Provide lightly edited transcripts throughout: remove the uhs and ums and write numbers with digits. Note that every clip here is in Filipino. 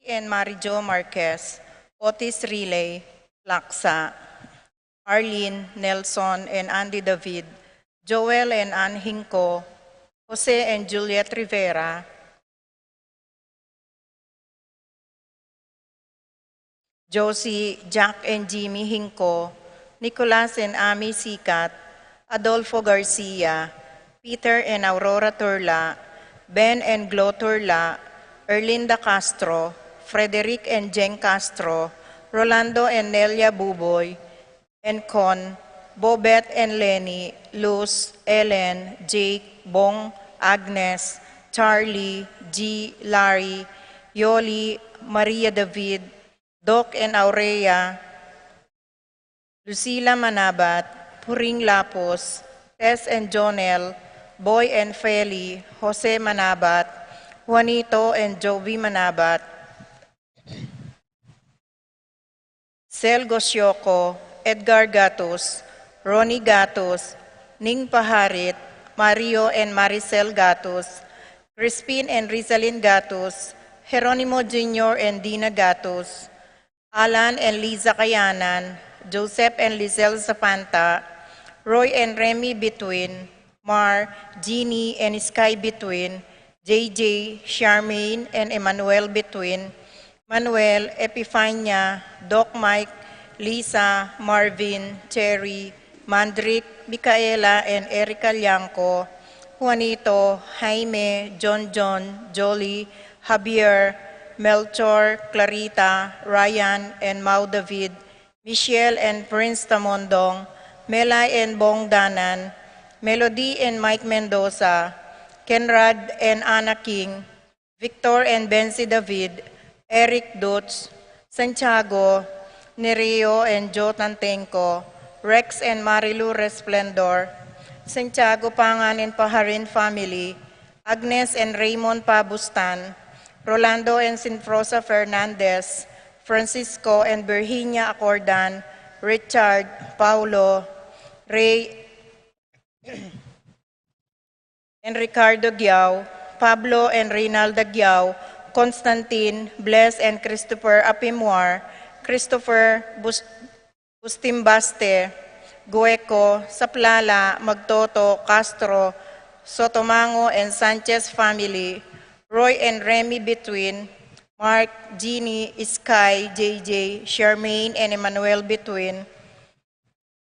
and Marijo Marquez, Otis Riley, Laksa, Arlene, Nelson, and Andy David, Joel and Ann Hinco, Jose and Juliet Rivera, Josie, Jack and Jimmy Hinco, Nicolas and Ami Sikat, Adolfo Garcia, Peter and Aurora Turla, Ben and Glo Turla, Erlinda Castro, Frederick and Jen Castro, Rolando and Nelia Buboy, and Con, Bobet and Lenny, Luz, Ellen, Jake, Bong, Agnes, Charlie, G, Larry, Yoli, Maria David, Doc and Aurea, Lucila Manabat, Puring Lapos, Tess and Jonel, Boy and Feli, Jose Manabat, Juanito and Jovi Manabat, Sel Gosyoko, Edgar Gatos, Ronnie Gatos, Ning Paharit, Mario and Maricel Gatos, Crispin and Rizalyn Gatos, Jeronimo Jr. and Dina Gatos, Alan and Liza Kayanan, Joseph and Lizelle Zapanta, Roy and Remy Between, Mar, Jeannie and Sky Between, JJ, Charmaine and Emmanuel Between, Manuel, Epifania, Doc Mike, Lisa, Marvin, Cherry, Mandrick, Micaela and Erica Lianco, Juanito, Jaime, John, Jolie, Javier, Melchor, Clarita, Ryan, and Mau David, Michelle and Prince Tamondong, Melay and Bong Danan, Melody and Mike Mendoza, Kenrad and Anna King, Victor and Benzi David, Eric Dutz, Santiago, Nereo and Joe Tantenco, Rex and Marilu Resplendor, Santiago Pangan and Paharin family, Agnes and Raymond Pabustan, Rolando and Sinfrosa Fernandez, Francisco and Virginia Acordan, Richard, Paulo, Ray, and Ricardo Giao, Pablo and Reynalda Giao, Constantine, Bless and Christopher Apimwar, Christopher Bustimbaste, Gueco, Saplala, Magtoto, Castro, Sotomango and Sanchez family, Roy and Remy Between, Mark, Jeannie, Sky, JJ, Charmaine and Emmanuel Between,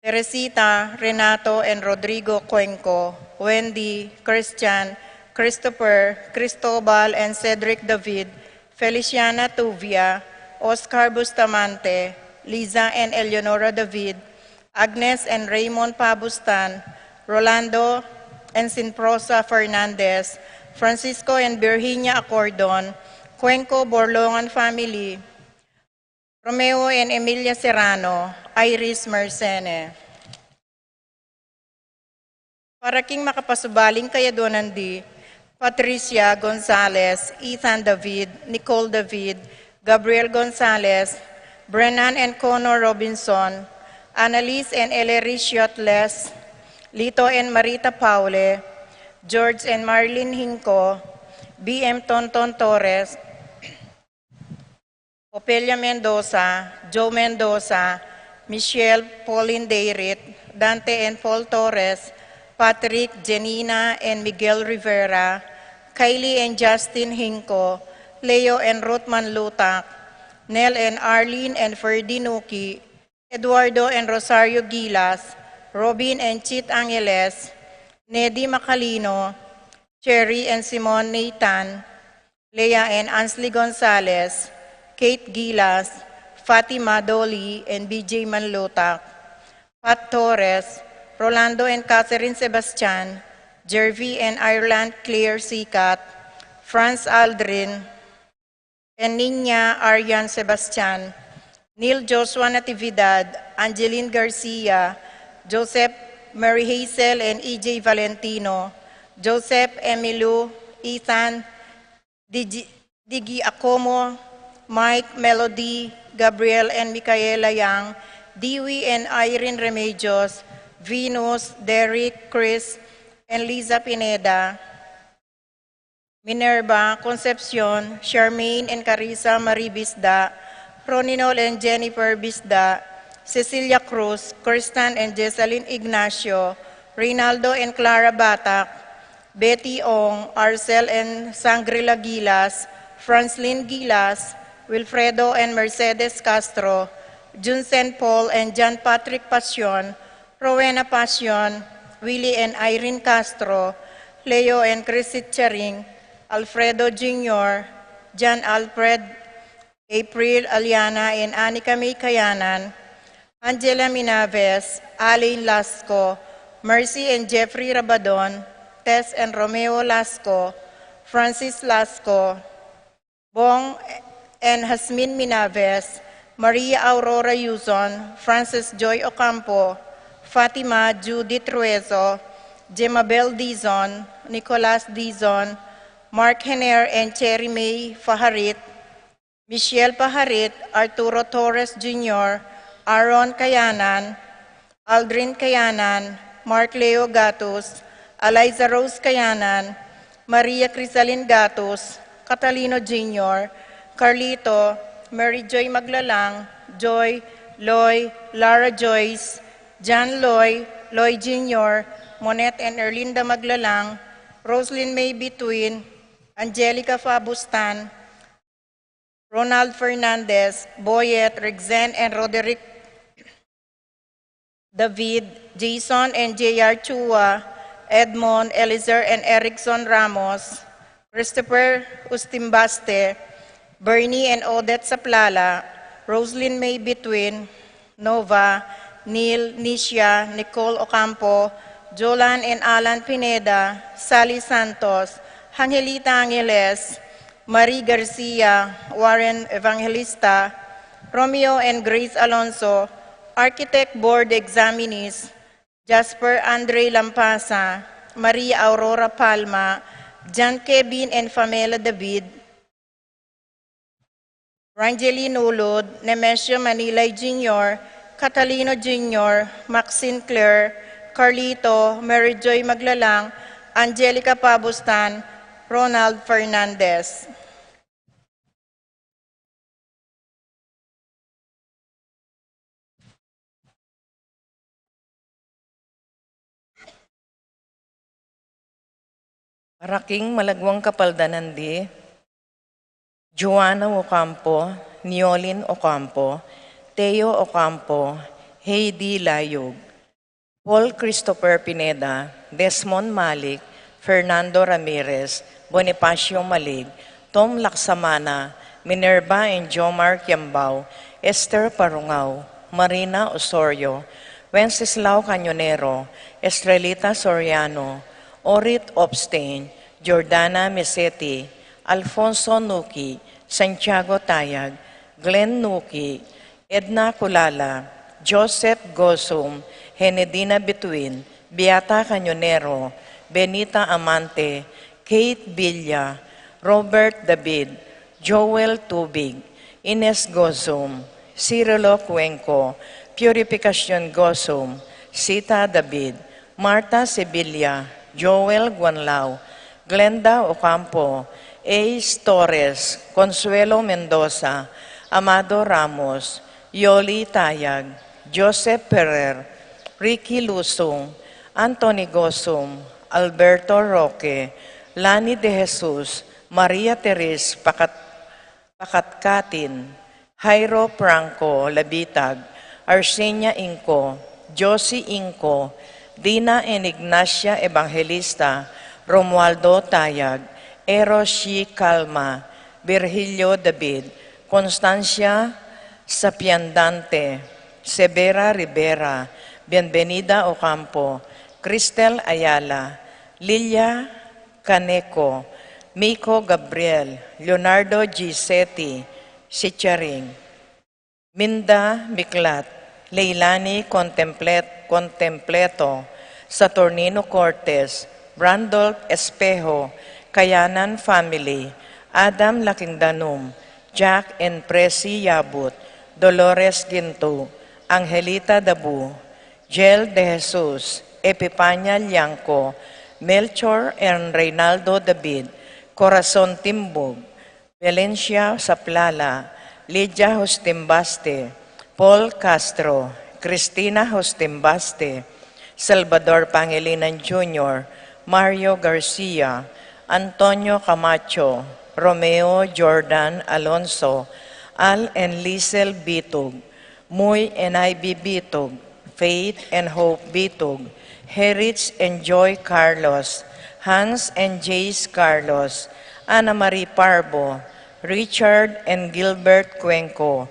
Teresita, Renato and Rodrigo Cuenco, Wendy, Christian, Christopher, Cristobal and Cedric David, Feliciana Tuvia, Oscar Bustamante, Liza and Eleonora David, Agnes and Raymond Pabustan, Rolando and Sinprosa Fernandez, Francisco and Virginia Acordon, Cuenco Borlongan family, Romeo and Emilia Serrano, Iris Mercene. Para king makapasubaling kaya donandi, Patricia Gonzalez, Ethan David, Nicole David, Gabriel Gonzalez, Brennan and Connor Robinson, Annalise and Ellery Shiotles, Lito and Marita Paule, George and Marlene Hinco, BM Tonton Torres, Opelia Mendoza, Joe Mendoza, Michelle Pauline Deirit, Dante and Paul Torres, Patrick, Janina and Miguel Rivera, Kylie and Justin Hinco, Leo and Ruth Manlutak, Nel and Arlene and Ferdy Nuki, Eduardo and Rosario Gilas, Robin and Chit Angeles, Nedy Macalino, Cherry and Simon Nathan, Leah and Ansley Gonzalez, Kate Gilas, Fatima Dolly and BJ Manlutak, Pat Torres, Rolando and Catherine Sebastian, Jervy and Ireland Claire Sikat, Franz Aldrin, and Nina Arian Sebastian, Neil Joshua Natividad, Angeline Garcia, Joseph Mary Hazel and EJ Valentino, Joseph Emilu, Ethan, Digi Acomo, Mike, Melody, Gabriel and Micaela Yang, Dewey and Irene Remedios, Venus, Derek, Chris, and Liza Pineda, Minerva Concepcion, Charmaine and Carissa Marie Bisda, Roninol and Jennifer Bisda, Cecilia Cruz, Kirsten and Jessalyn Ignacio, Reynaldo and Clara Batak, Betty Ong, Arcel and Sangrila Gilas, Franslyn Gilas, Wilfredo and Mercedes Castro, Junsen Paul and John Patrick Pasion, Rowena Pasion, Willie and Irene Castro, Leo and Chrisit Charing, Alfredo Jr., John Alfred, April Aliana and Anika May Kayanan, Angela Minaves, Alain Lasco, Mercy and Jeffrey Rabadon, Tess and Romeo Lasco, Francis Lasco, Bong and Hasmin Minaves, Maria Aurora Yuzon, Frances Joy Ocampo, Fatima Judith Ruezo, Jemabel Dizon, Nicolas Dizon, Mark Henner and Cherry May Faharit, Michelle Paharit, Arturo Torres Jr., Aaron Kayanan, Aldrin Kayanan, Mark Leo Gatos, Eliza Rose Kayanan, Maria Crisalin Gatos, Catalino Jr., Carlito, Mary Joy Maglalang, Joy, Loy, Lara Joyce, John Loy, Loy Jr., Monette and Erlinda Maglalang, Roslyn May Between, Angelica Fabustan, Ronald Fernandez, Boyet, Rexen and Roderick David, Jason and J.R. Chua, Edmond, Elizer and Erickson Ramos, Christopher Ustimbaste, Bernie and Odette Saplala, Roslyn May Between, Nova, Neil, Nisha, Nicole Ocampo, Jolan and Alan Pineda, Sally Santos, Angelita Angeles, Marie Garcia, Warren Evangelista, Romeo and Grace Alonso, Architect Board Examinees, Jasper Andre Lampasa, Maria Aurora Palma, John Kevin and Famela David, Rangeline Ulod, Nemesio Manilay Jr., Catalino Jr., Maxine Claire, Carlito, Mary Joy Maglalang, Angelica Pabustan, Ronald Fernandez. Raking malagwang kapaldanan di, Joanna Ocampo, Niolin Ocampo, Teo Ocampo, Heidi Layog, Paul Christopher Pineda, Desmond Malik, Fernando Ramirez, Bonifacio Malig, Tom Laksamana, Minerva and Jomar Kiambao, Esther Parungaw, Marina Osorio, Wenceslao Cañonero, Estrelita Soriano, Orit Obstain, Jordana Mesetti, Alfonso Nuki, Santiago Tayag, Glenn Nuki, Edna Kulala, Joseph Gosum, Henedina Between, Beata Cañonero, Benita Amante, Kate Villa, Robert David, Joel Tubig, Ines Gosum, Cirilo Cuenco, Purificación Gosum, Sita David, Marta Sevilla, Joel Guanlao, Glenda Ocampo, Ace Torres, Consuelo Mendoza, Amado Ramos, Yoli Tayag, Joseph Ferrer, Ricky Lusung, Anthony Gosum, Alberto Roque, Lani de Jesus, Maria Teres Pakatkatin, Jairo Franco Labitag, Arsenia Inco, Josie Inco, Dina and Ignacia Evangelista, Romualdo Tayag, Eros Shi Calma, Virgilio David, Constancia Sapiandante, Severa Rivera, Bienvenida Ocampo, Cristel Ayala, Lilia Caneco, Miko Gabriel, Leonardo Gisetti, Sicharing, Minda Miklat, Leilani Contempleto, Saturnino Cortez, Randolph Espejo, Kayanan Family, Adam Lakingdanum, Jack and Presi Yabut, Dolores Ginto, Angelita Dabu, Jel de Jesus, Epipanya Lianco, Melchor and Reynaldo David, Corazon Timbog, Valencia Saplala, Lydia Hostimbaste, Paul Castro, Cristina Hostimbaste, Salvador Pangilinan Jr., Mario Garcia, Antonio Camacho, Romeo Jordan Alonso, Al and Liesel Bitog, Muy and Ivy Bitog, Faith and Hope Bitog, Herich and Joy Carlos, Hans and Jace Carlos, Ana Marie Parbo, Richard and Gilbert Cuenco,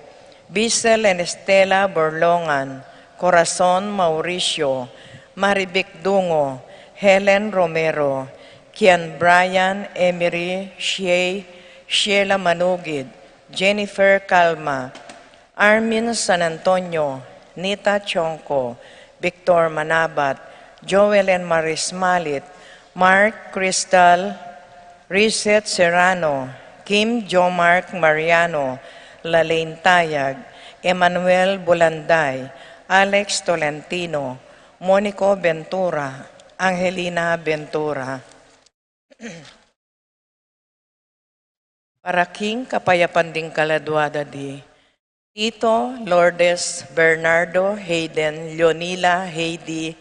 Bisel and Estela Borlongan, Corazon Mauricio, Marivic Dungo, Helen Romero, Kian Brian Emery Shea, Sheila Manugid, Jennifer Calma, Armin San Antonio, Nita Chonco, Victor Manabat, Joel and Maris Malit, Mark Crystal, Reset Serrano, Kim Jomark Mariano, Lalaine Tayag, Emmanuel Bulanday, Alex Tolentino, Monico Ventura, Angelina Ventura. Para King Kapayapan ding Kaladwada di, Tito Lourdes Bernardo Hayden Leonila Heidi,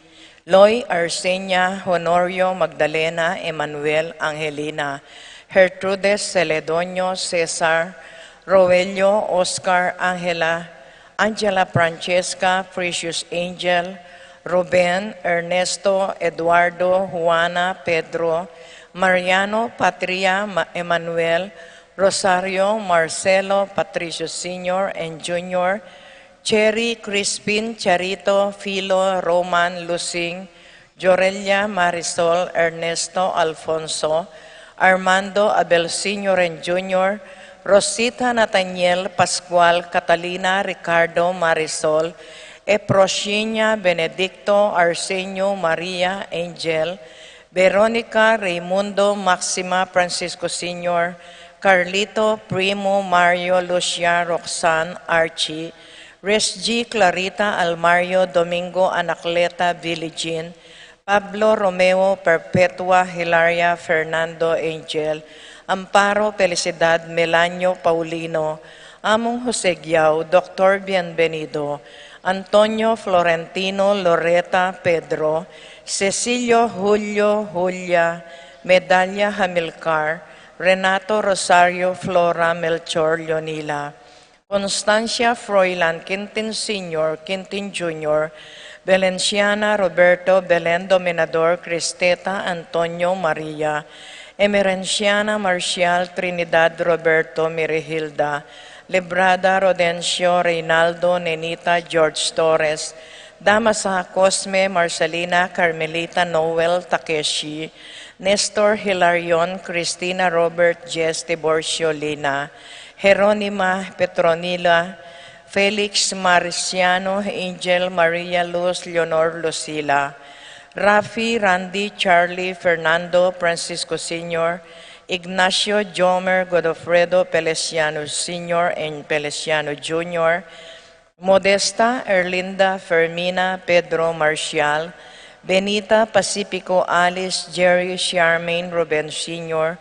Loy Arsenia Honorio Magdalena Emmanuel Angelina, Gertrudes Celedonio Cesar, Roelio Oscar Angela, Angela Francesca Precious Angel, Ruben Ernesto Eduardo Juana Pedro, Mariano Patria Emmanuel, Rosario Marcelo Patricio Sr. and Jr., Cherry Crispin Charito Filo Roman Lusing, Jorelia Marisol Ernesto Alfonso, Armando Abel Sr. and Jr., Rosita Nathaniel Pascual Catalina Ricardo Marisol, Eprosinia Benedicto Arsenio Maria Angel, Veronica Raimundo Maxima Francisco Sr., Carlito Primo Mario Lucia Roxanne Archie, Resg Clarita Almario Domingo Anacleta Villigin, Pablo Romeo Perpetua Hilaria Fernando Angel, Amparo Felicidad Melanio Paulino, Among Jose Giao, Dr. Bienvenido, Antonio Florentino Loreta Pedro, Cecilio Julio Julia, Medalla Hamilcar, Renato Rosario Flora Melchor Leonila, Constancia Froilan Quintin Sr., Quintin Jr., Valenciana Roberto Belen Dominador Cristeta Antonio Maria, Emerenciana Marcial Trinidad Roberto Mirihilda, Librada Rodencio Reynaldo Nenita George Torres, Damasa Cosme Marcelina Carmelita Noel Takeshi, Nestor Hilarion Cristina Robert Jess Tiborcio Lina, Jeronima Petronila, Felix Marciano Angel Maria Luz Leonor Lucila, Rafi Randy Charlie Fernando Francisco Sr., Ignacio Jomer Godofredo Pelesiano Sr. and Pelesiano Jr., Modesta Erlinda Fermina Pedro Marcial, Benita Pacifico Alice Jerry Charmaine Ruben Sr.,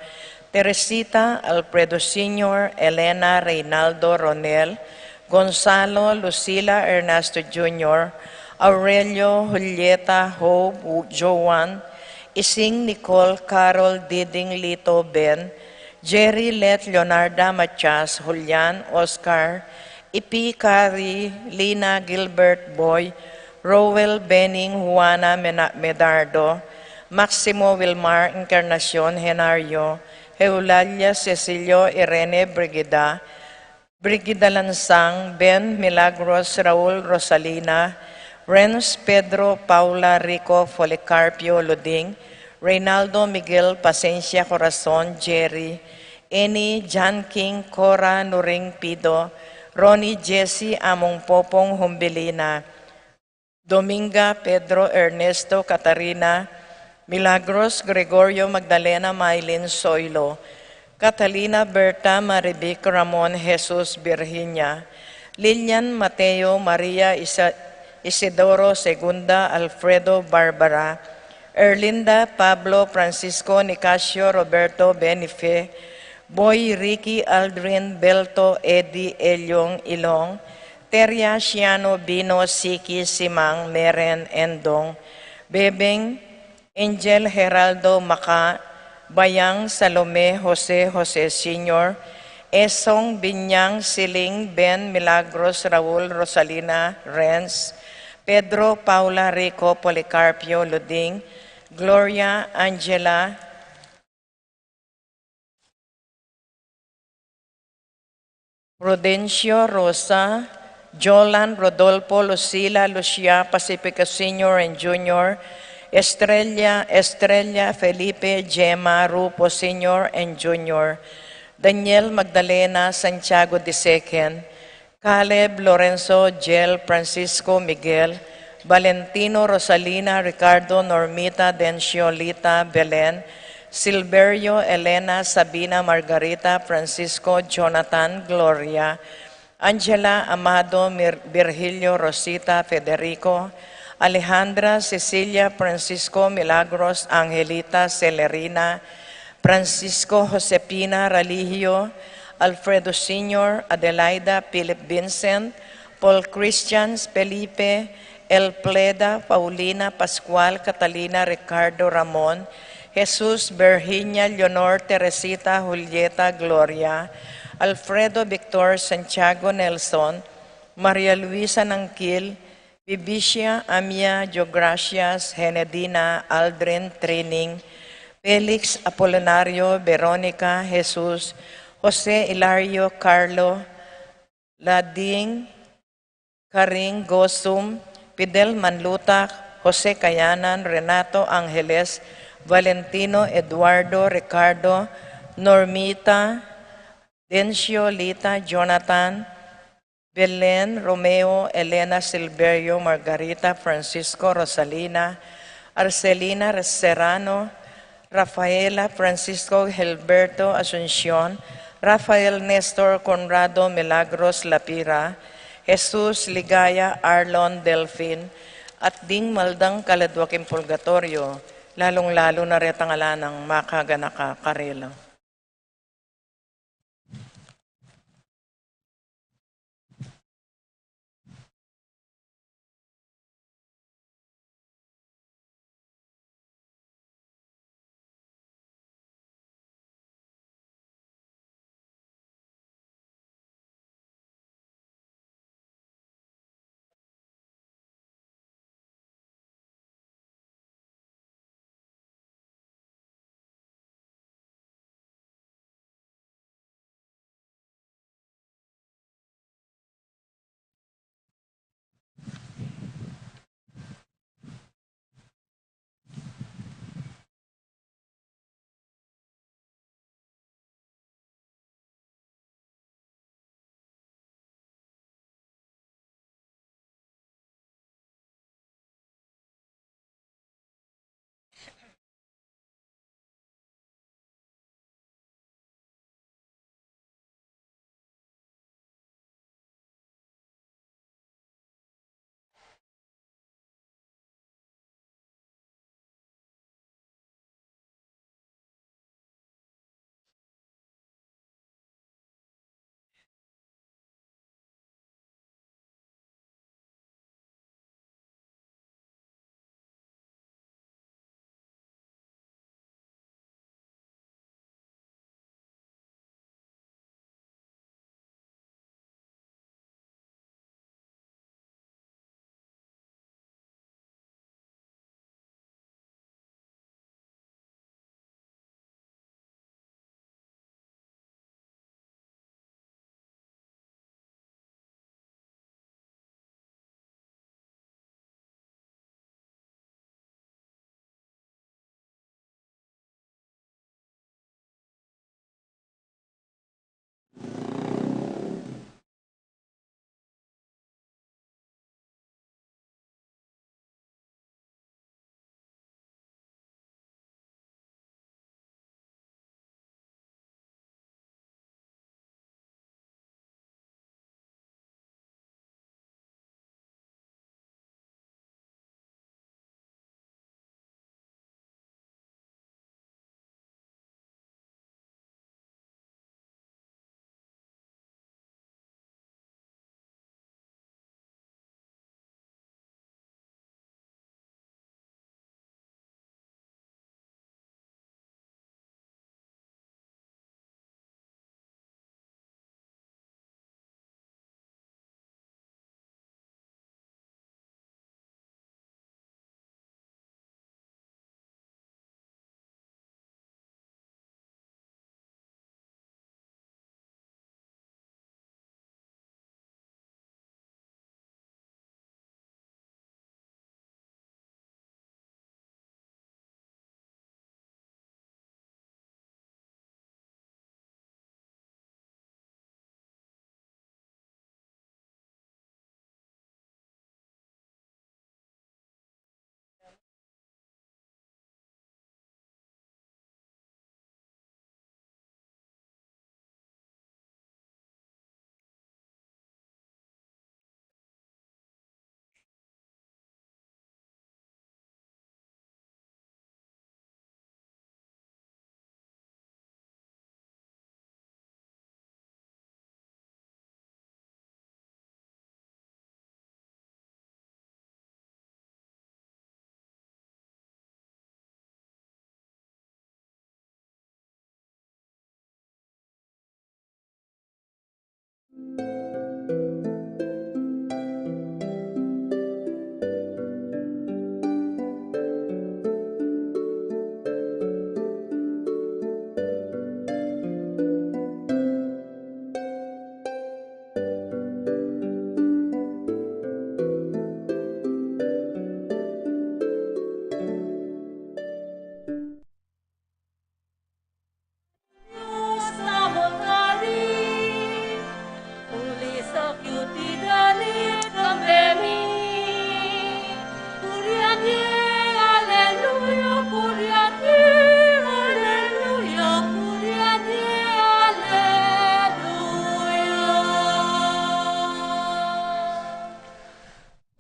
Teresita Alfredo Sr., Elena Reynaldo Ronel, Gonzalo Lucila Ernesto Jr., Aurelio Julieta Hope Joan, Ising Nicole Carol Diding Lito Ben, Jerry Let Leonarda Machas, Julian Oscar, Ipi Cari Lina Gilbert Boy, Rowell Benning Juana Medardo, Maximo Wilmar Encarnacion Henario, Eulalia Cecilio Irene Brigida, Brigida Lansang, Ben Milagros Raul Rosalina, Renz Pedro Paula Rico Policarpio Luding, Reynaldo Miguel Pasencia Corazon Jerry, Eni John King Cora Nuring Pido, Ronnie Jesse Among Popong Humbilina, Dominga Pedro Ernesto Catarina, Milagros Gregorio Magdalena Maylin Soilo, Catalina Berta Maribic Ramon Jesus Virginia, Lilian Mateo Maria Isidoro Segunda Alfredo Barbara, Erlinda Pablo Francisco Nicasio Roberto Benife, Boy Ricky Aldrin Belto Eddie Elyong Ilong, Teria Ciano Bino Siki Simang Meren Endong, Bebeng Angel Geraldo Maca, Bayang Salome Jose Jose Sr., Esong Binyang Siling Ben Milagros Raul Rosalina Renz, Pedro Paula Rico Policarpio Luding, Gloria Angela Prudencio Rosa, Jolan Rodolfo Lucila Lucia Pacifica Sr. and Jr., Estrella Felipe Gemma Rupo Sr. and Jr., Daniel Magdalena Santiago II, Caleb Lorenzo Gel Francisco Miguel, Valentino Rosalina Ricardo Normita Denciolita Belen, Silverio Elena Sabina Margarita Francisco Jonathan Gloria, Angela Amado Virgilio Rosita Federico, Alejandra Cecilia Francisco Milagros Angelita Celerina, Francisco Josepina Religio, Alfredo Sr., Adelaida Philip Vincent, Paul Christians Felipe, El Pleda, Paulina Pascual, Catalina Ricardo Ramon, Jesus Virginia Leonor Teresita Julieta Gloria, Alfredo Victor Santiago Nelson, Maria Luisa Nangkil, Bibicia Amia Geogracias Henedina Aldrin Trining, Felix Apolinario Veronica Jesus, Jose Hilario Carlo, Lading Karing Gosum, Fidel Manlutak, Jose Cayanan, Renato Angeles, Valentino Eduardo Ricardo, Normita, Dencio Lita Jonathan, Belen Romeo, Elena Silverio, Margarita Francisco Rosalina, Arcelina Serrano, Rafaela Francisco Gilberto Asuncion, Rafael Nestor Conrado Milagros Lapira, Jesus Ligaya Arlon Delfin, at ding maldang kaladwaking purgatorio, lalong-lalo na retangala ng makaganaka karela.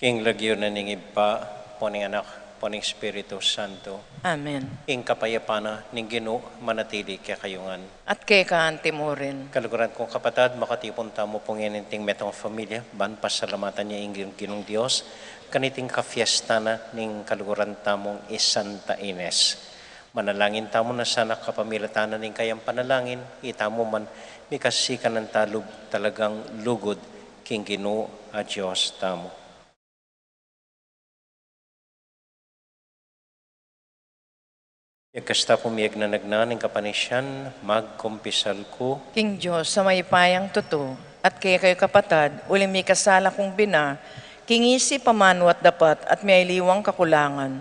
King lagyo na ning iba, poning anak, poning Espiritu Santo. Amen. Ing kapayapana ning Ginoo manatili kaya kayungan. At kay kaanti mo rin. Kaluguran kong kapatid, makatipon tamo pong ininting metong familia, ban pasalamatan niya ing Ginong Dios, kaniting kafiesta na ning kaluguran tamong Santa Ines. Manalangin tamo na sana kapamilatanan ning kayang panalangin, itamo man mikasikan ng talog talagang lugod king Ginoo a Diyos tamo. Kasta pumiyag na nagnaning kapanisyan, magkumpisal ko. King Diyos, sa may payang tuto, at kay kayo kapatad, uli may kasala kong bina, kingisi pamanwat dapat at may liwang kakulangan.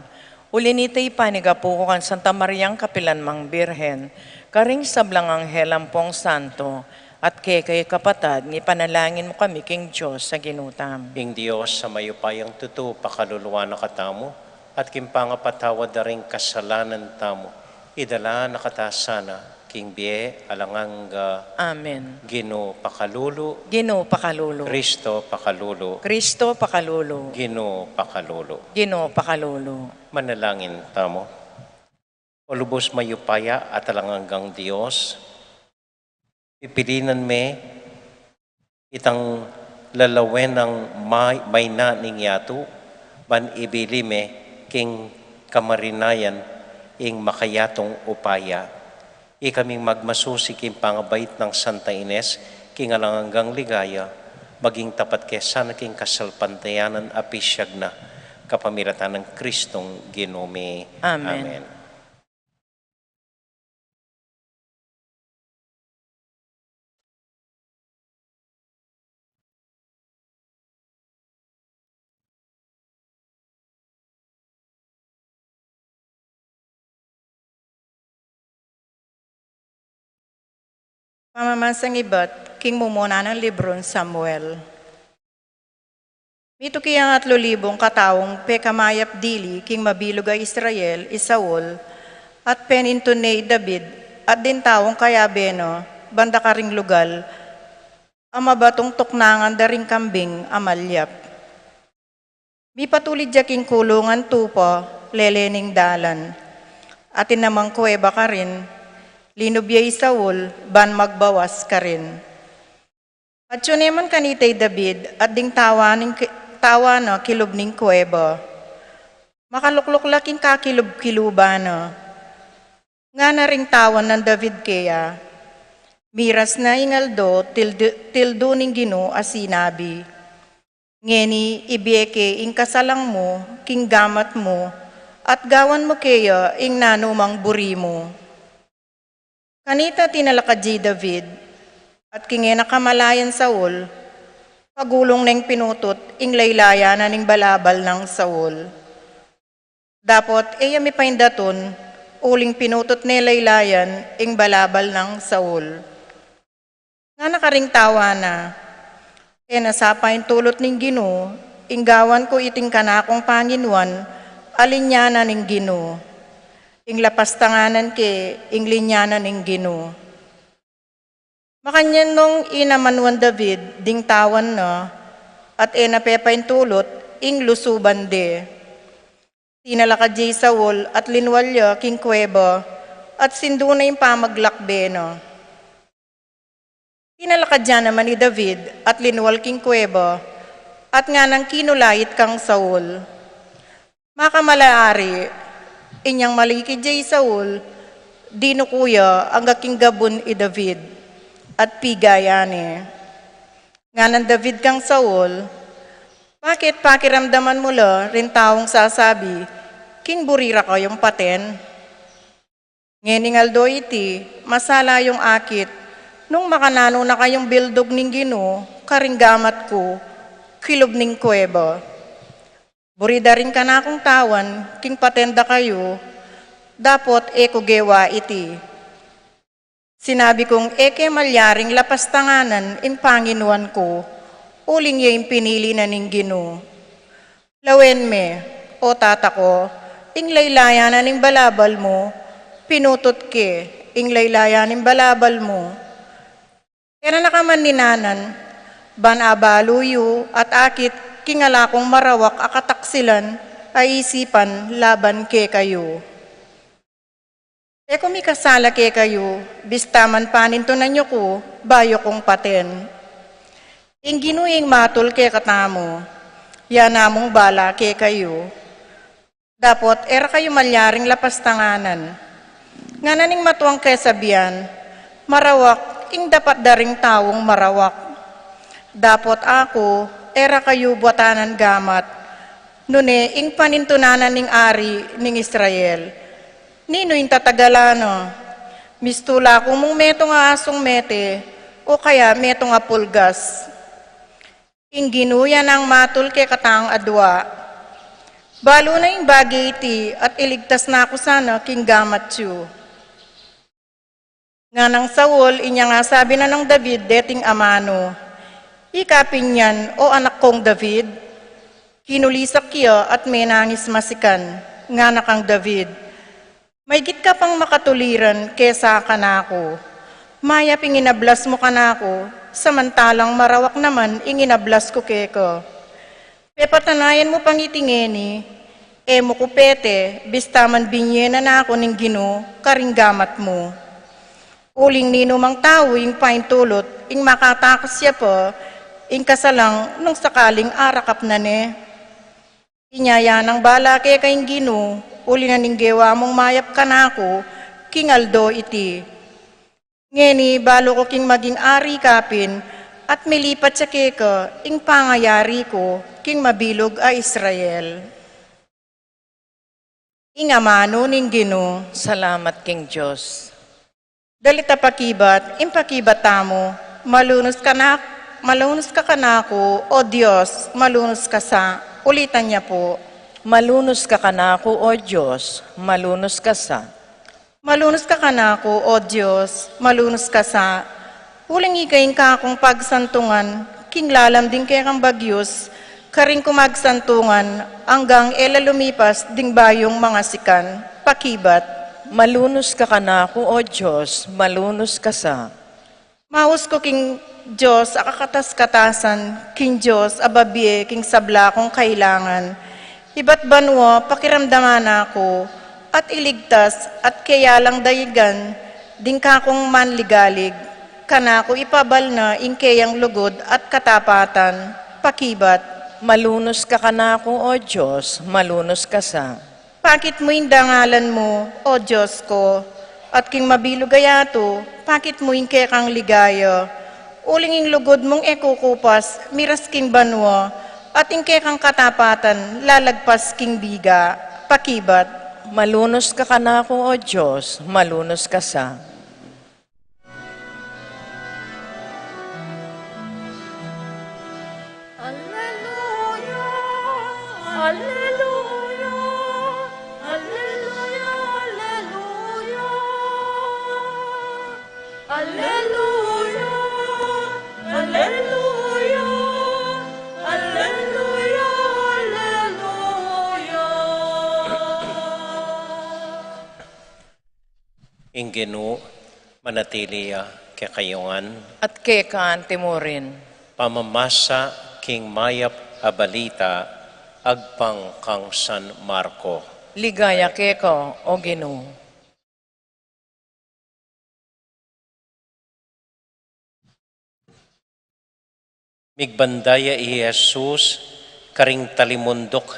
Uli nitay panigapo ko kan Santa Mariang Kapilan Mang Birhen, karing sablang anghel ampong santo, at kay kayo kapatad, ni panalangin mo kami, King Diyos, sa ginutam. Ing Diyos sa mayo payang tuto, pakaluluwa na katamo, at kimpangapatawad na rin kasalanan tamo, idala nakatasana, king biye, alanganga, Amen. Ginoo pakalulu, Ginoo pakalulu. Kristo pakalulu, Kristo pakalulu. Ginoo pakalulu. Ginoo pakalulu. Manalangin tamo. O lubos mayupaya at alanganggang Diyos, pipilinan me itang lalawen ng may na ning yato, ban ibili me king kamarinayan ing makayatong upaya. Ikaming magmasusi king pangabait ng Santa Ines, king alanganggang ligaya, maging tapat kesa na king kasalpantayanan apisyag na kapamilatan ng Kristong Ginome. Amen. Amen. Pamamansang ibat, king mumuna ng libron Samuel. Mito kiyang 3,000 kataong pekamayap dili, king mabilog a Israel, Isaul, at penintunay David, at din taong kaya beno, banda karing lugal, amabatong tuknangan daring kambing, amalyap. Mi patulid ja king kulungan tupo, lelening dalan, atin namang kuweba ka rin, linubyay Saul, ban magbawas ka rin. At yun naman kanitay David, at ding tawa no, kilub ning kuweba. Makalukluk-laking kakilub-kiluba no. Nga na ring tawan ng David kaya, miras na ingaldo, tildo ning Ginoo asinabi. Ngeni ibiyeke ing kasalang mo, king gamat mo, at gawan mo kaya ing nanumang buri mo. Kanita tinalakadji David, at kingena kamalayan Saul, pagulong neng pinutot, ing laylaya na ning balabal ng Saul. Dapot, mi paindaton, uling pinutot ni laylayan, ing balabal ng Saul. Nga nakaring tawa na, nasapain tulot ning Ginoo, ing gawan ko iting kanakong Panginuan, alinyana ning Ginoo. Ing lapastanganan ke, ing linyanan ing Ginoo. Makanyan nung inamanwan David, ding tawan no, at napepain tulot, ing lusuban de. Tinalakad jay Saul at linwalya king kuweba, at sinduna yung pamaglakbe no. Tinalakad dyan naman ni David at linwal king kuweba, at nga nang kinulait kang Saul. Makamalaari, inyang malikid jay Saul, dino kuya ang gaking gabon i David, at pigayane. Nga ng David kang Saul, bakit pakiramdaman mo la rin taong sasabi, king burira kayong paten? Ngeningaldo iti, masala yung akit, nung makanano na kayong bildog ning Ginoo, karinggamat ko, kilob ning kuweba. Burida rin ka na akong tawan, king patenda kayo, dapot gewa iti. Sinabi kong malyaring lapastanganan in Panginuan ko, uling yung pinili na ning Ginoo. Lawen me, o tata ko, ing laylaya na ning balabal mo, pinutot ke, ing laylaya ning balabal mo. Kaya nakaman ninanan, ban abaluyo at akit kingala kong marawak akataksilan ay isipan laban ke kayo. E kung may kasala ke kayo, bistaman panintunan nyo ko, bayo kong paten. Ing ginuing matul ke katamo, yan namong bala ke kayo. Dapot, era kayo malyaring lapastanganan. Nga naning matuang kesabihan, marawak, ing dapat daring tawong marawak. Dapot ako, era kayo buatanan gamat, nune ing panintunanan ning ari ning Israel. Nino yung tatagalano, mistula kung mong meto nga asong mete, o kaya meto nga pulgas. Ing ginuya ng matul ke katang adwa. Balo na yung bagay iti at iligtas na ako sana king gamat yu. Nga nang Saul, inya nga sabi na ng David, deting amano, ikapin yan, o anak kong David, kinulisak kiyo at may nangis masikan, nga nakang David. May git ka pang makatuliran kesa kanako. Maya pinginablas mo kanako, samantalang marawak naman inginablas ko keko. Pepatanayan mo pang itingeni, mo kupete, bistaman binyena na ako ning Gino, karinggamat mo. Uling nino mang tao ing paintulot, ing makatakas siya po, ing kasalang nung sakaling arakap na ne. Inyaya ng bala kaya kayong Gino, uli na ninggewa mong mayap ka na ako, kingaldo iti. Ngeni, balo ko king maging ari kapin, at milipat sa keka, ing pangayari ko, king mabilog a Israel. Ing amano ning Gino, Salamat King Diyos. dalita pakibat, impakibat tamo, malunos ka kanako, o Diyos, malunos ka sa, ulitan niya po. Malunos ka kanako, O Diyos, malunos ka sa. Malunos ka kanako, O Diyos, malunos ka sa, uling ikain ka akong pagsantungan, king lalam din kaya kang bagyos, karing kumagsantungan, hanggang lumipas ding bayong mga sikan, pakibat. Malunos ka kanako, O Diyos, malunos ka sa. Maus ko king Diyos, akakatas-katasan, king Diyos, ababye, king sabla kong kailangan, iba't banwa, pakiramdaman ako, at iligtas, at kaya lang dayigan, din ka kong manligalig, kanako ipabal na ingkeyang lugod at katapatan, pakibat. Malunos ka kanako, O Diyos, malunos ka sa. Pakit mo yung dangalan mo, O Diyos ko, at king mabilugayato, pakit mo yung kaya kang ligaya, uling yung lugod mong ekukupas, miras king banwa, at ingke kang katapatan, lalagpas king biga, pakibat. Malunos ka kanako, O Diyos, malunos ka sa. Alleluia, alleluia, alleluia, alleluia. Alleluia, alleluia, alleluia, alleluia. Ingenu manatiliya kekayungan, At kekaan timurin. pamamasa king mayap abalita, agpang kang San Marco. Ligaya keko, O Ginoo. Migbandaya i Jesus, karing talimundok,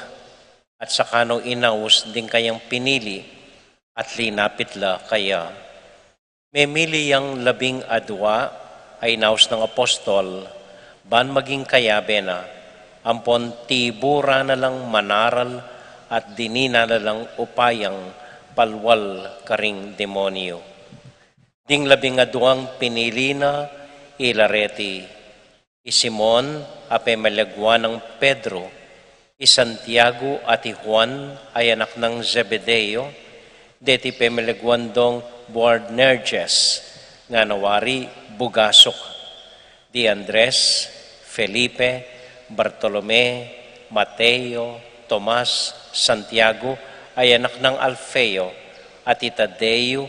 at sakano inaus din kayang pinili, at linapitla kaya. Memili yang 12 ay naus ng apostol, ban maging kayabe na, ampon tibura na lang manaral, at dinina na lang upayang palwal karing demonyo. Ding 12 pinili na ilareti, Simon, ape malagwa ng Pedro, Santiago at Juan ay anak ng Zebedeo, deti pemelagwan dong Boanerges, nga nawari Bugasok, di Andres, Felipe, Bartolome, Mateo, Tomas, Santiago ay anak ng Alfeo, at Tadeo,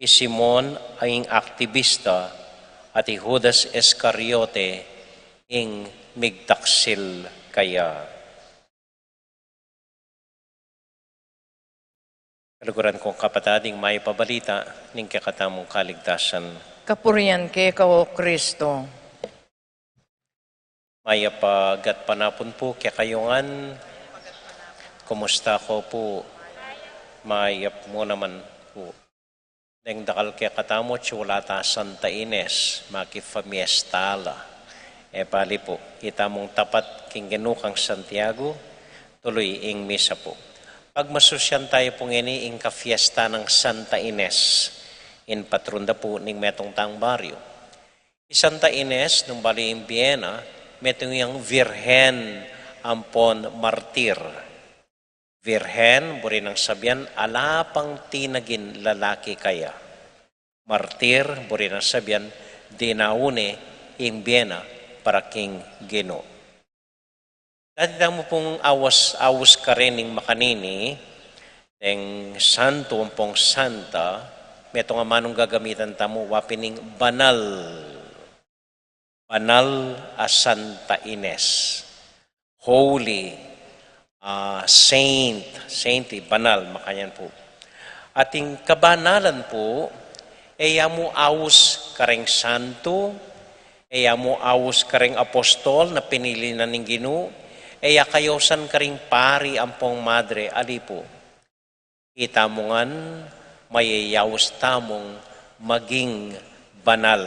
Simon ay aktivista, at Judas Iscariote ing migtaksil kaya. Kaluguran kong kapatading may pabalita ning kakatamong kaligtasan. Kapurian kay kao Kristo. Maya pagat panapon po kaya kayongan. Kumusta ko po? Mayap mo naman po. Neng dakal kaya katamo tsulata Santa Ines, makifamiestala. Pali po, kita mong tapat king genukang Santiago, tuloy ing misa po. Pag masusyan tayo pong ini ing ka-fiesta ng Santa Ines, in patronda po ning metong tang baryo. Santa Ines, nung bali in Vienna, metong yung Virhen ampon martir. Virhen, buri nang sabihan, alapang tinagin lalaki kaya. Martir, buri nang sabihan, dinaune in Vienna para king Gino. Dati mo pong awas ka rin ng makanini, ng santo pong santa, meto nga manong gagamitan tamo, wapining banal. Banal a Santa Ines. Holy, saint, banal, makanyan po. Ating kabanalan po, mo awos ka rin santo, mo awos ka rin apostol na pinili na ng Ginoo, kayosan ka rin pari ampong madre, alipo. Kita mo ngan, mayayawas tamong maging banal.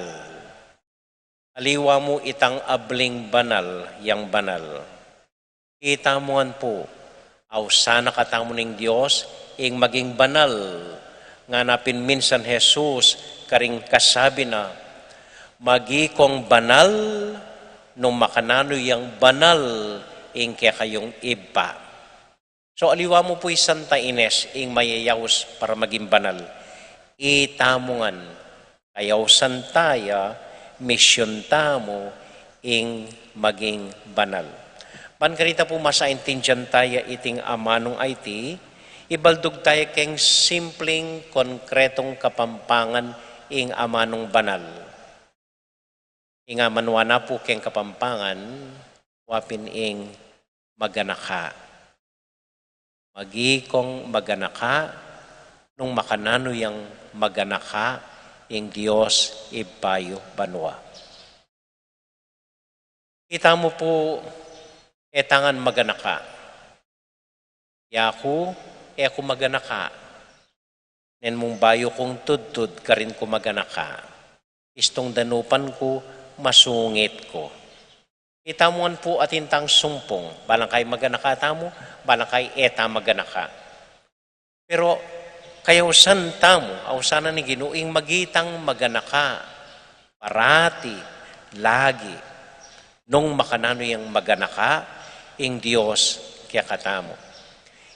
Aliwa mo itang abling banal, yang banal. Kita mo ngan po, sana katamo ng Diyos, ing maging banal. Nga napin minsan Jesus, karing kasabi na, magikong banal, nung makanano yang banal, ing kaya kayong iba. So aliwa mo po'y Santa Ines, ing mayayaws para maging banal. Itamungan, kayaw santaya, misyon tamo, ing maging banal. Pankarita po masaintindihan tayo iting amanong IT, ibaldog tayo keng simpleng, konkretong kapampangan ing amanong banal. Ing amanwana po keng kapampangan, wapin ing maganaka. Magikong maganaka, nung makanano yang maganaka, ing Diyos ibayo banwa. Kita mo po, etangan maganaka. Yaku, eko maganaka. Nen mong bayo kong tudtud, karin ko maganaka. Istong danupan ko, masungit ko. Itamuan po atintang sumpong, balang kay maganaka tamo, balang kay eta maganaka. Pero kayawsan tamo, awsana ni Ginuing magitang maganaka, parati, lagi, nung makanano yung maganaka, ing Diyos kaya katamo.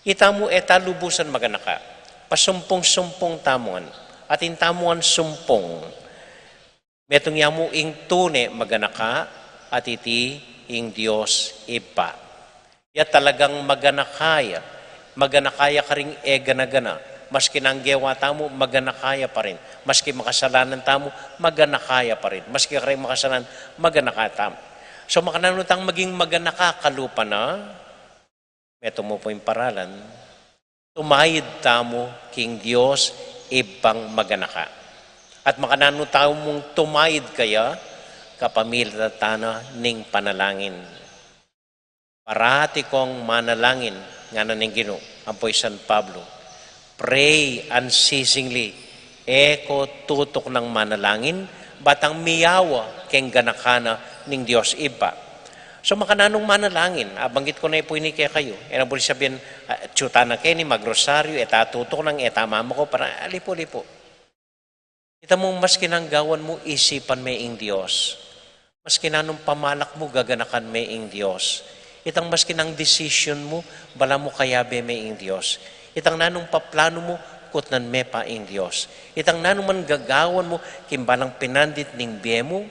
Itamo eta lubusan maganaka, pasumpong-sumpong tamuan, atin tamuan sumpong, metong yamu ing tune maganaka, at iti ing Diyos iba. Ya talagang maganakaya ka rin ganagana. Maski nang gewa tamo, maganakaya pa rin. Maski makasalanan tamo, maganakaya pa rin. Maski ka rin makasalanan, maganakaya tamo. So makananutang maging maganaka kalupa na, meto mo po yung paralan, tumayid tamo king Diyos ibang maganaka. At makananutang mong tumayid kaya, kapamilya tana ning panalangin. Parati kong manalangin nga na ning Ginoo, ampoy San Pablo. Pray unceasingly. Eko tutok ng manalangin, batang miyawa keng ganakana ning Diyos iba. So makananong manalangin, banggit ko na po ini kaya kayo. Ang buli sabihin, tsuta na kayo ni magrosaryo, eta tutok ng eta mama ko, para lipo-lipo. Kita mong mas kinanggawan mo, isipan may ing Diyos. Mas kinanong pamalak mo, gaganakan may ing Diyos. Itang mas kinang decision mo, bala mo kayabe may ing Diyos. Itang nanong paplano mo, kutnan me pa ing Diyos. Itang nanong man gagawan mo, kimbalang pinandit ning biye mo,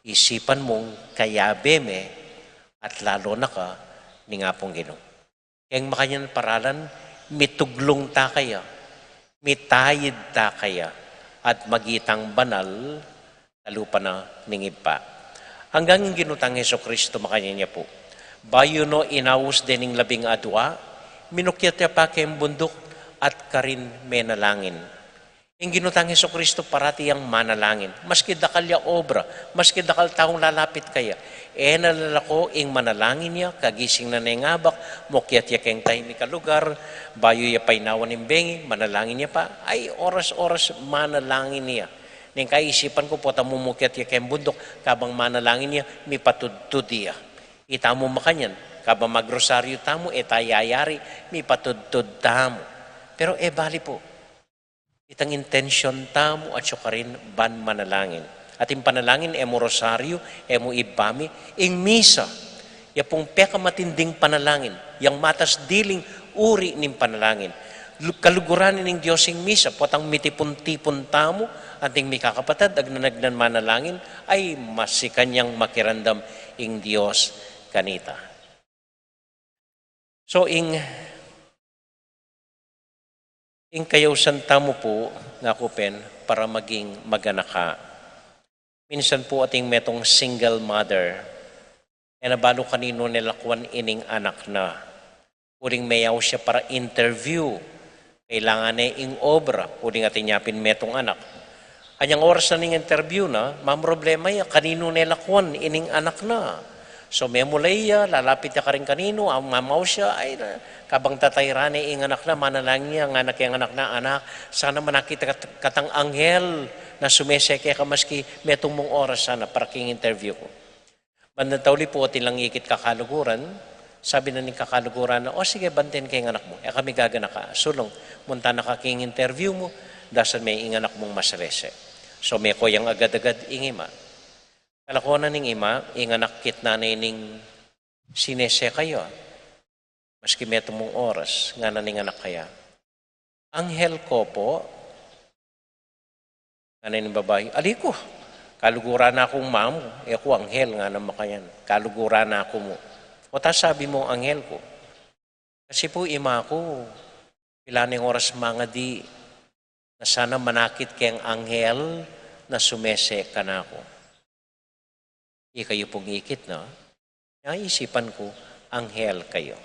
isipan mong kayabe me, at lalo na ka, ni nga pong Ginoo. Kaya makanyan paralan, mituglong ta kaya, mitayid ta kaya, at magitang banal, talupa na ningib pa. Hanggang yung ginutang Heso Kristo makanya niya po. Bayo no inaus dening labing adwa, minukyat ya pa kem bundok at karin menalangin. Ang ginutang Heso Kristo parati ang manalangin. Maski dakal ya obra, maski dakal taong lalapit kaya. Nalalako ing manalangin niya, kagising na nengabak, mukyat ya keng tahimik ka lugar, bayo ya painawan ng bengi, manalangin niya pa, ay oras-oras manalangin niya. Neng kaisipan ko po, tamumukyat ya keng bundok, kabang manalangin niya, mi patudtud niya. Itamo makanyan, kabang magrosaryo tamo, etayayari, mi patudtud tamo. Pero bali po, itang intention tamo at syukarin ban manalangin. At yung panalangin, emo rosaryo, emo ibami, ing misa, yapong peka matinding panalangin, yang matas diling uri ning panalangin. Kaluguranin ng Diyos ing misa, potang mitipon-tipon tamo, ating mikakapatad, agnanagnan manalangin, ay masikanyang makirandam ing Diyos kanita. So, ing kayawsan tamo po, nga kupen, para maging maganaka. Minsan po ating metong single mother, nabalo kanino nilakwan ining anak na. Uling mayaw siya para interview. Kailangan na ing obra, uling ating yapin metong anak. Anyang oras na ning interview na, problema ya, kanino nilakwan ining anak na. So may mulay ya, lalapit ya ka rin kanino, ang mamaw siya, ay kabang tatayrane ing anak na, manalangin niya, ang anak yung anak na, anak, sana manakita katang anghel na sumeseke ka maski metong mong oras sana para king interview ko. Bandang tauli po, tilang ikit kakaluguran, sabi na ni kakaluguran na, sige, bantin kay anak mo, kami gagana ka, sulong, munta na ka king interview mo, dasan may ing anak mong masalese. So may koyang agad-agad ingima. Kalakonan ning ima, inganak kit nanay ning sinese kayo. Maski meto mong oras, nga na ning anak kaya. Anghel ko po, nanay ning babae, aliko, kaluguran na akong mamo, ako anghel nga na makayan, kaluguran na ako mo. O ta sabi mo anghel ko, kasi po ima ko, pilaning oras mga di, na sana manakit kayang anghel na sumese ka na ako. Kayo pong ikit, no? Naisipan ko, anghel kayo.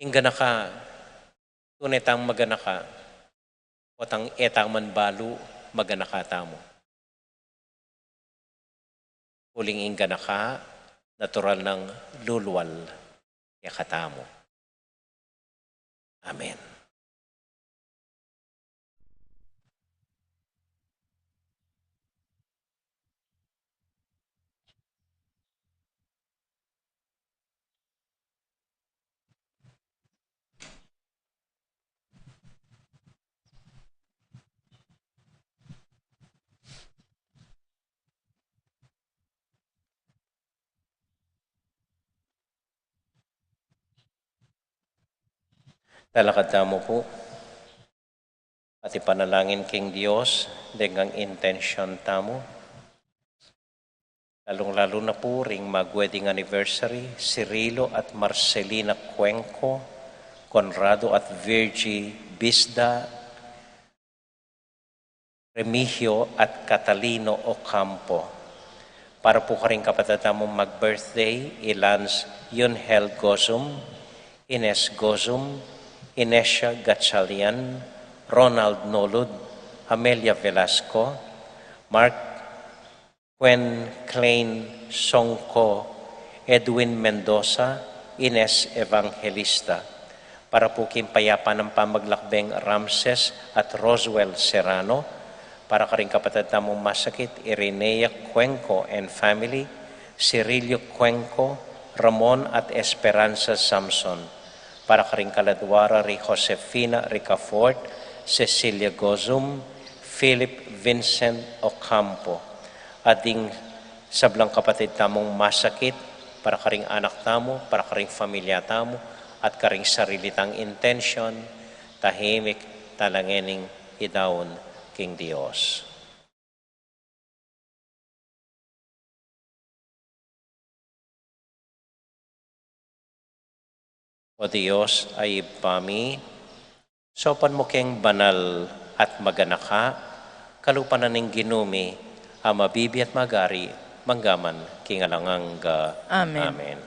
Ingana ka, tunay tang magana ka, o tang etang manbalo, magana ka tamo. Huling ingana ka, natural ng lulwal, yakatamo. Amen. Talakad mo po, at ipanalangin king Diyos, dengan intention tamo. Lalong-lalo na po ring mag-wedding anniversary, Cirilo at Marcelina Cuenco, Conrado at Virgie Bisda, Remigio at Catalino Ocampo. Para po ka rin kapatid mo mag-birthday, Ilans Yunhel Gozum, Ines Gozum, Inesha Gatchalian, Ronald Nolod, Amelia Velasco, Mark Quen Klein Songko, Edwin Mendoza, Ines Evangelista. Para po kimpayapa ng pamaglakbeng Ramses at Roswell Serrano, para ka rin kapatid na mong masakit, Irenea Cuenco and family, Cirilio Cuenco, Ramon at Esperanza Samson. Para ka rin kaladwara, Josefina Ricafort, Cecilia Gozum, Philip Vincent Ocampo. Ading sablang kapatid tamong masakit, para ka rin anak tamo, para ka rin familia tamo, at ka rin sarilitang intention, tahimik, talangening idawon king Dios. O Diyos ay ipami, sopan mo keng banal at maganaka, kalupanan ng ginumi, ang mabibi at magari, manggaman kingalangang Amen. Amen.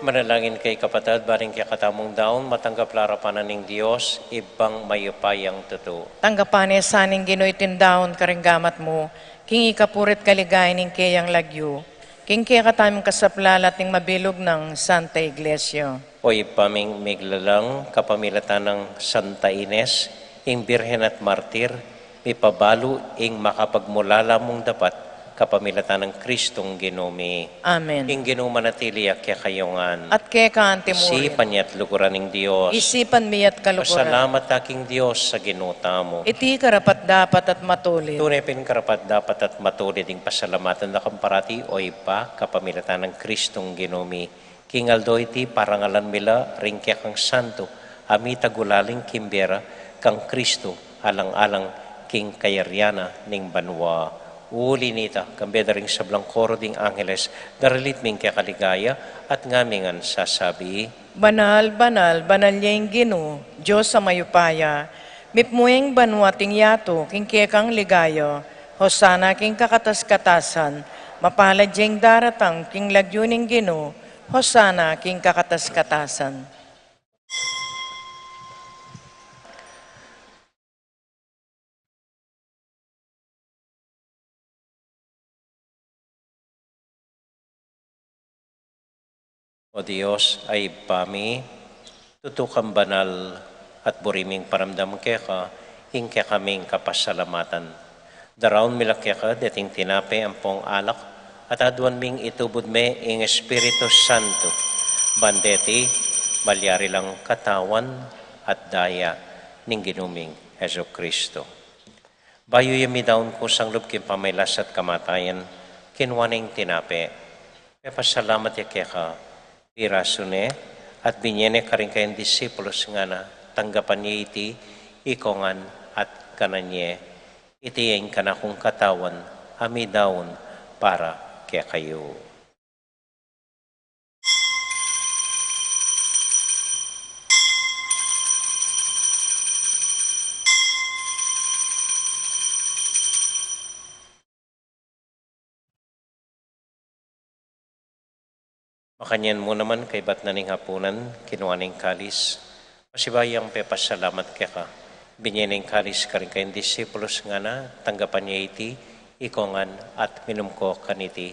Manalangin kay kapatid, baring kay katamong daon, matanggap larapanan ng Diyos, ibang mayupayang totoo. Tanggapan saning Ginoy tindaon karinggamat mo, king ikapurit kaligay ning kayang lagyo, king kaya kataming kasaplalat ning mabilog ng Santa Iglesia. O ipaming miglalang kapamilatan ng Santa Ines, ing Birhen at Martir, ipabalo ing makapagmulala mong dapat kapamilatan ng Kristong Ginumi. Amen. Ing ginumanatili kaya kayongan. At kaya ka antimurin, Isipan niya't luguran ng Diyos. isipan miyat kalukuran. Pasalamat aking Diyos sa ginuta mo. Iti karapat dapat at matulit. Tunay pinakarapat dapat at matuloy ding pasalamatan na kamparati o ipa kapamilatan ng Kristong Ginumi. Kingaldo iti parangalan mila ringkya kang santo, amita gulaling kimbera kang Kristo alang-alang king kayaryana ning banwa. Uli nita, kambeda ring sablang koro ding angeles, daralit ming kaya kaligaya at ngamingan sasabi, Banal, banal, banal yung Gino, Diyos sa mayupaya, mipmueng banwating yato, king kekang ligayo, hosana king kakatas-katasan, mapalad yung daratang king lagyuning Gino, hosana king kakatas-katasan. O Diyos ay pami, tutukang banal at buriming paramdam keka, hingke kaming kapasalamatan. Daraon mila keka, dating tinape ang pong alak, at aduan ming itubod me ing Espiritu Santo. Bandeti, malyari lang katawan at daya ning ginuming Heso Kristo. Bayo yami daon ko sang lubkin pamaylas at kamatayan, kinwaning tinape. Pasalamat ya keka, irasune at binyene ka rin kayong disipulos nga na tanggapan niya iti ikongan at kananye itiyen ka na kung katawan ami daon para kaya kayo. Makanyan mo naman kay bat na ning hapunan, kinuwaning kalis. Pasibayang pepasalamat kaya ka. Binyening kalis ka rin kayong disipulos nga na, tanggapan niya iti, ikongan at minum ko kaniti.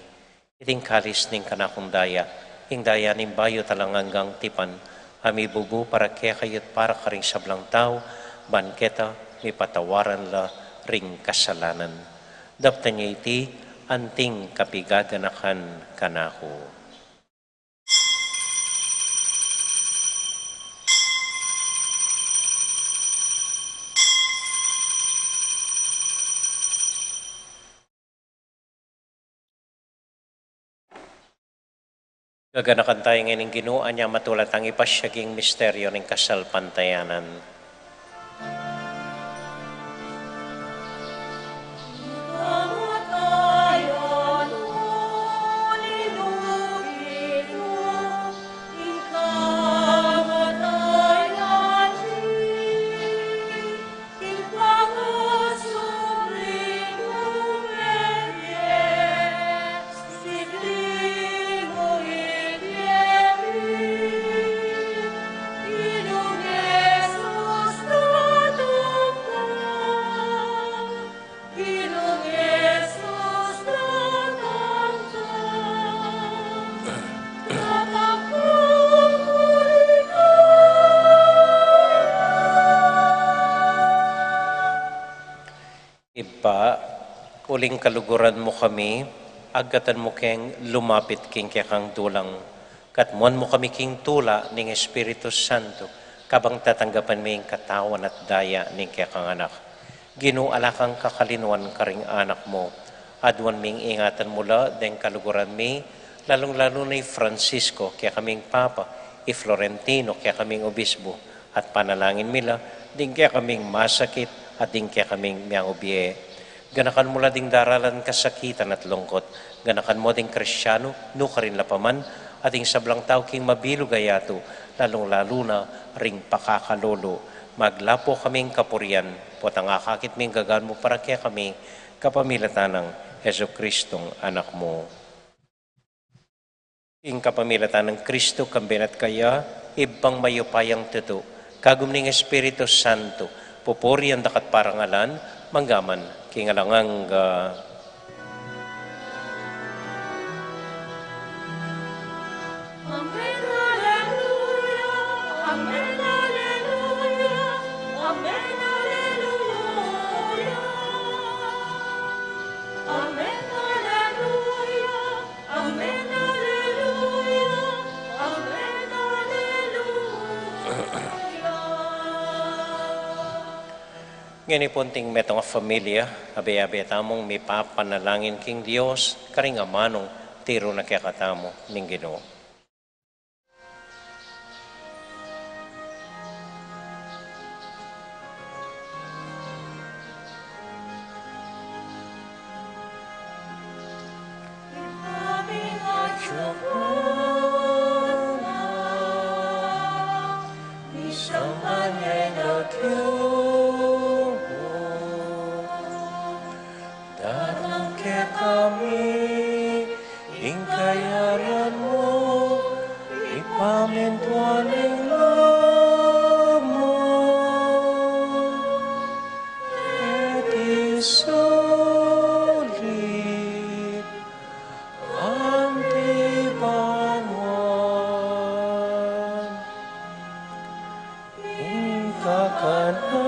Iting kalis ning kanakong daya, ing daya ning bayo talang hanggang tipan, ami bubu para kaya kayot para ka ring sablang tao, banketa, may patawaran la ring kasalanan. Dapta niya iti, anting kapigaganakan kanako. Gaganakan tayo ngayon ng Ginoo niya matulat ang ipasyaging misteryo ng kasal pantayanan. pa, uling kaluguran mo kami, agatan mo keng lumapit king kang dulang, katmuan mo kami king tula ning Espiritu Santo, kabang tatanggapan mo yung katawan at daya ning kang anak. Ginuala kang kakalinuan karing anak mo, adwan ming ingatan mula deng kaluguran mi, lalong-lalo na Francisco, kaya kaming Papa, Florentino, kaya kaming Obispo, at panalangin mila, ding kaya kaming masakit, at ding kaya kaming miyang ubiye. Ganakan mula ding daralan kasakitan at lungkot, ganakan mo ding Kristyano, no karin lapaman, at ding sablang tao king mabilog ayato, lalong-lalo na ring pakakalolo. Maglapo kaming kapurian, potang akakit ming gagaan mo para kaya kami, kapamilatan ng Heso Kristong anak mo. Ing kapamilatan ng Kristo, kambinat kaya, ibang mayupayang tuto, kagum ning Espiritu Santo, pupuri ang dakat parangalan, manggaman, kingalangang Amen, Alleluia. Amen, Alleluia. Amen, Alleluia. Amen, Alleluia. Amen, Alleluia. Amen, Alleluia. ngani punting metong familia, abe-abe tamong may papanalangin king Dios, karing amanong tiro na kaya katamo ning Ginoo. Aming atsukuna, isang hanyay na Datang ke kami, ingkayaran mo, ipamintuan ng lamon, et isulit ang dibangon, ingkakanan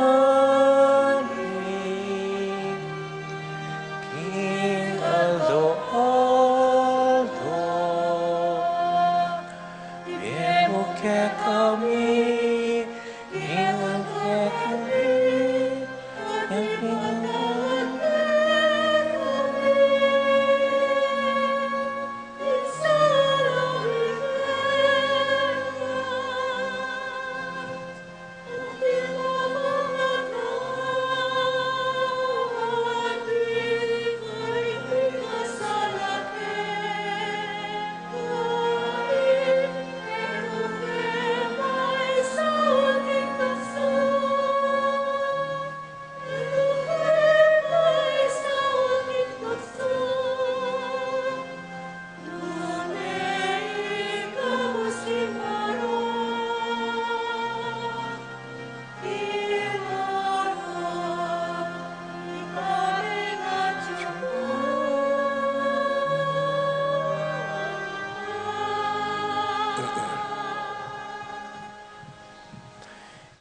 King Aldo Aldo, Bebo ke kami, ingat ke kami, ingat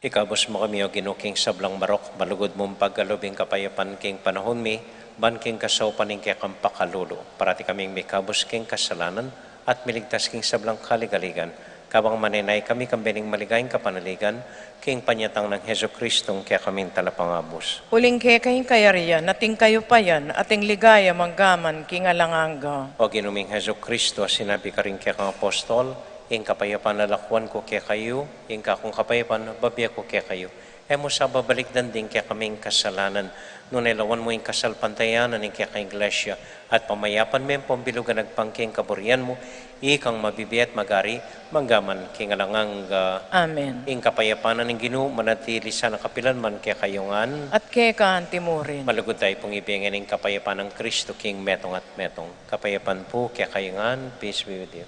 Ikabos mo kami o ginuking sablang marok, malugod mong paggalubing kapayapan king panahon mi, ban king kasawapan king kaya kampakalulu, parati kaming may kabos king kasalanan, at miligtas king sablang kaligaligan, kabang maninay kami kambining maligayang kapanaligan, king panyatang ng Heso Kristong kaya kaming talapangabos. Uling kayong kayariyan, nating kayo pa yan, ating ligaya manggaman, kingalanganga. O ginuming Heso Kristo, sinabi ka rin kaya kang apostol, ing kapayapan na lakwan ko kaya kayo, ing kakong kapayapan babya ko kaya kayo. Mo sa babalik din kaya kaming kasalanan, nung nailawan mo yung kasalpantayanan ng kaya ka iglesia, at pamayapan mo yung pambilugan nagpangking kaburian mo, ikang mabibiyat magari, manggaman kingalangang Amen. ing kapayapanan ng Ginoo manatili sa nakapilan man kaya kayungan. At kaya kaan timurin. Malugod tayo pong ibigin ng kapayapan ng Kristo King metong at metong. Kapayapan po kaya kayungan, peace be with you.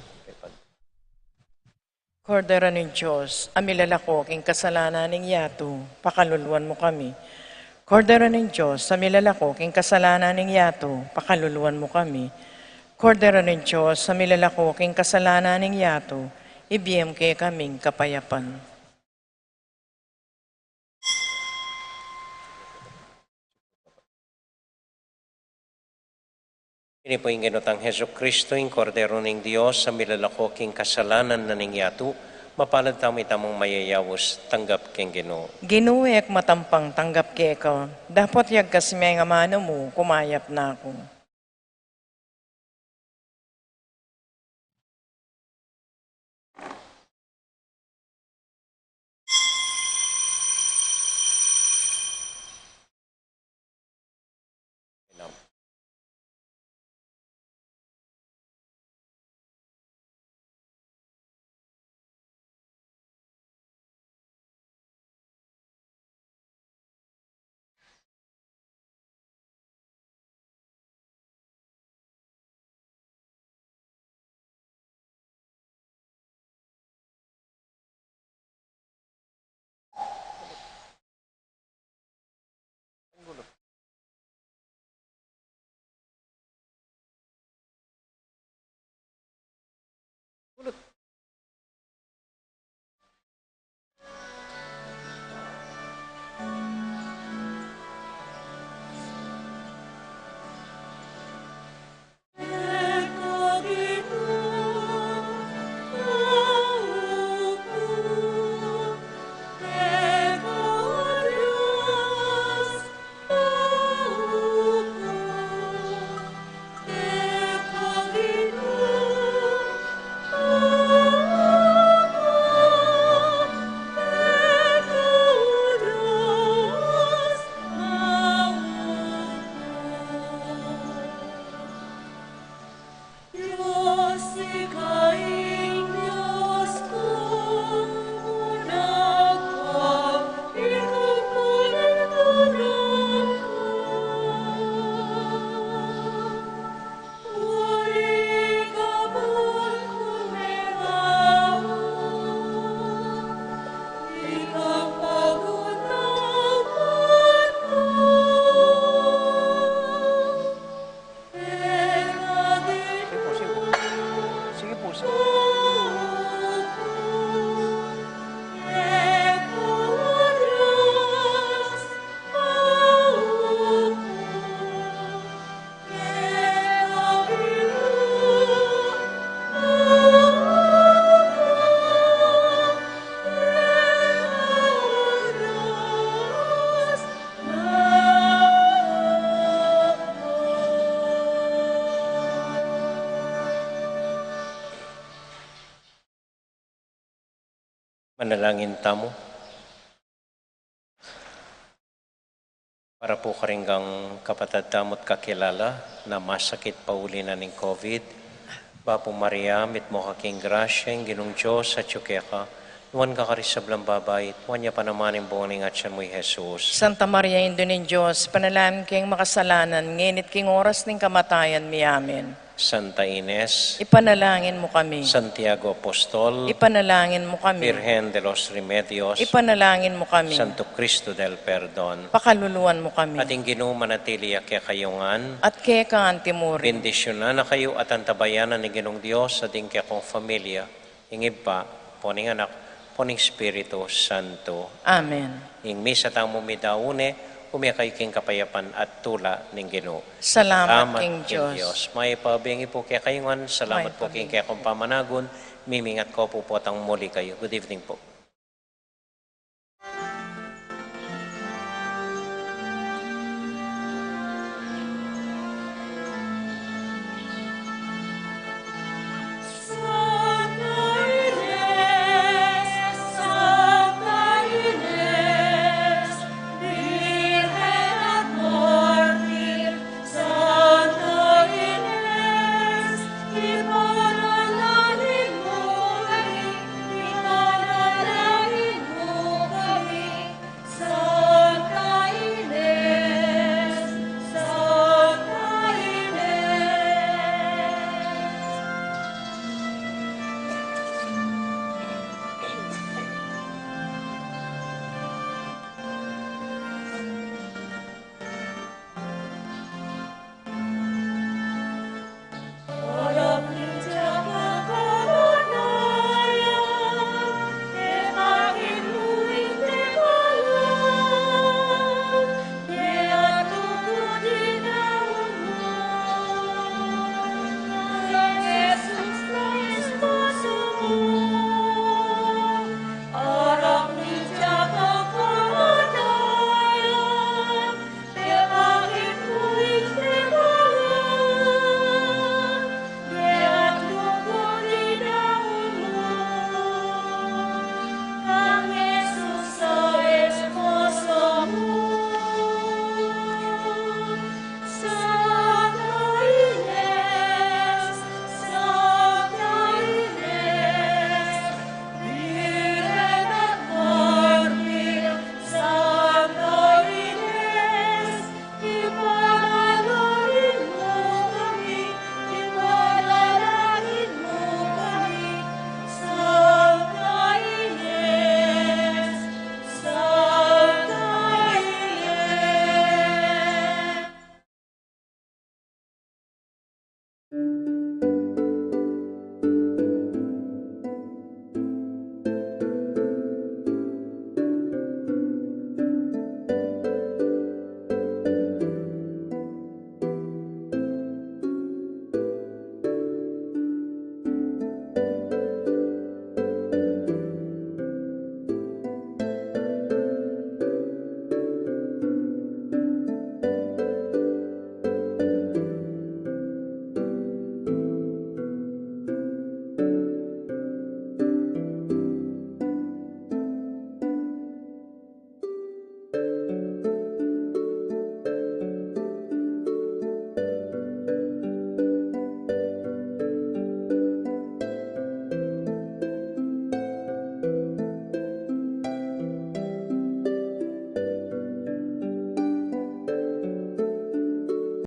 Kordero ni Diyos, amilalako king kasalanan ng yato, pakaluluan mo kami. Kordero ng Diyos, amilalako king kasalanan ng yato, pakaluluan mo kami. Kordero ng Diyos, amilalako king kasalanan ng yato, ibiyem kay kaming kapayapan. Ini po yung ginutang Heso Kristo, yung kordero ng Diyos, sa milalako king kasalanan na ningyatu, mapalad tamo itamong mayayawos, tanggap king Ginoo. Ginuek matampang tanggap ke ka. Dapat yag kasi may nga mano mo, kumayap na ako. Manalangin tamo. Para po karinggang kapatid tamot kakilala na masakit pa uli na ng COVID. Bapo Maria, mit mo kaking grasya, ginong Diyos sa tsukeka. Nuwan ka karisablang babay, tuwan niya pa naman yung buwaning at siya mo'y Jesus. Santa Maria, Indo ng Diyos, panalangin king makasalanan, nginit king oras ng kamatayan mi amen. Santa Ines, Ipanalangin mo kami. Santiago Apostol, Ipanalangin mo kami. Virgen de los Remedios, Ipanalangin mo kami. Santo Cristo del Perdon. Pakaluluan mo kami. Ating Ginoo manatili kaya kayongan, At kaya ka antimuri. bendisyonan na kayo at antabayanan ni Ginong Diyos sa ating kaya kong familia. Ingib pa, poning anak, poning Espiritu Santo. Amen. Ing misa tang mumidaune, umiyakay king kapayapan at tula ng Ginoo. Salamat king Diyos. May pabingi po kaya kayongan. Salamat May po king kaya kong pamanagon. Mimingat ko po po tang muli kayo. Good evening po.